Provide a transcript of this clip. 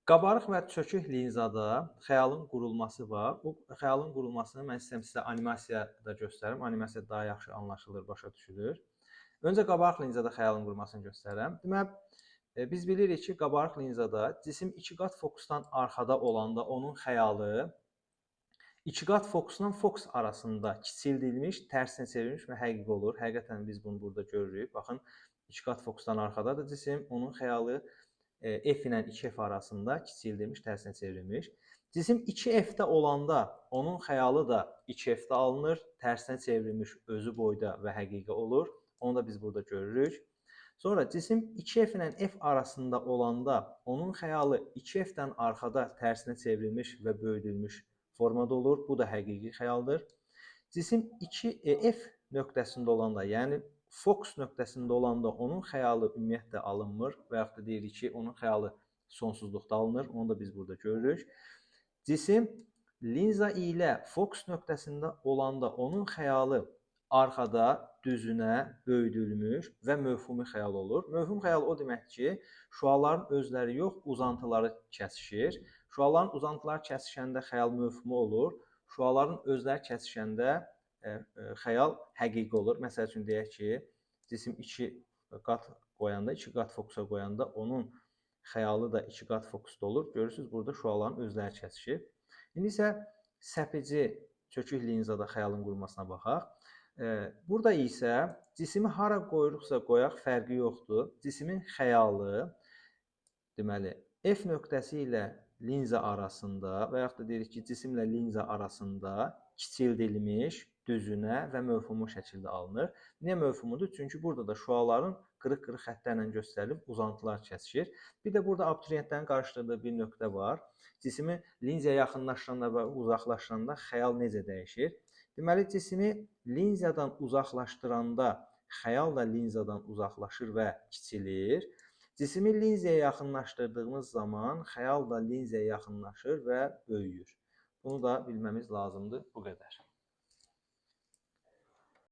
Qabarıq və çökük linzada xəyalın qurulması var. Bu xəyalın qurulmasını mən istəyirəm sizə animasiyada göstərim. Animasiya daha yaxşı anlaşılır, başa düşülür. Öncə qabarıq linzada xəyalın qurulmasını göstərirəm. Deməli, biz bilirik ki, qabarıq linzada cisim iki qat fokusdan arxada olanda onun xəyalı iki qat fokusla fokus arasında kiçildilmiş, tərsinə çevrilmiş və həqiqi olur. Həqiqətən biz bunu burada görürük. Baxın, iki qat fokusdan arxadadır cisim, onun xəyalı F ilə 2F arasında kiçildilmiş, tərsinə çevrilmiş. Cisim 2F-də olanda onun xəyalı da 2F-də alınır, tərsinə çevrilmiş, özü boyda və həqiqi olur. Onu da biz burada görürük. Sonra cisim 2F ilə F arasında olanda onun xəyalı 2F-dən arxada tərsinə çevrilmiş və böyüdülmüş formada olur. Bu da həqiqi xəyaldır. Cisim 2F nöqtəsində olanda, yəni fokus nöqtəsində olanda onun xəyalı ümumiyyətlə alınmır və yaxud da deyirik ki, onun xəyalı sonsuzluqda alınır. Onu da biz burada görürük. Cisim linza ilə fokus nöqtəsində olanda onun xəyalı arxada, düzünə, böyüdülmüş və mövhumi xəyal olur. Mövhum xəyal o deməkdir ki, şüaların özləri yox, uzantıları kəsişir. Şüaların uzantıları kəsişəndə xəyal mövhumi olur. Şüaların özləri kəsişəndə xəyal həqiqi olur. Məsəl üçün deyək ki, cisim 2 qat qoyanda, 2 qat fokusa qoyanda onun xəyalı da 2 qat fokusda olur. Görürsünüz, burada şüaların özləri kəsişir. İndi isə səpici çökük linzada xəyalın qurulmasına baxaq. Burada isə cisimi hara qoyuruqsa qoyaq, fərqi yoxdur. Cismin xəyalı, deməli, F nöqtəsi ilə linza arasında və yaxud da deyirik ki, cisimlə linza arasında kiçildilmiş, düzünə və mövhumu şəkildə alınır. Niyə mövhumudur? Çünki burada da şüaların qırıq-qırıq xəttlərlə göstərilib uzantılar kəsişir. Bir də burada abituriyentlərin qarşıladığı bir nöqtə var. Cisimi linzaya yaxınlaşanda və uzaqlaşanda xəyal necə dəyişir? Deməli, cisimi linzadan uzaqlaşdıranda xəyal da linzadan uzaqlaşır və kiçilir. Cisimi linzaya yaxınlaşdırdığımız zaman xəyal da linzaya yaxınlaşır və böyüyür. Bunu da bilməmiz lazımdır. Bu qədər.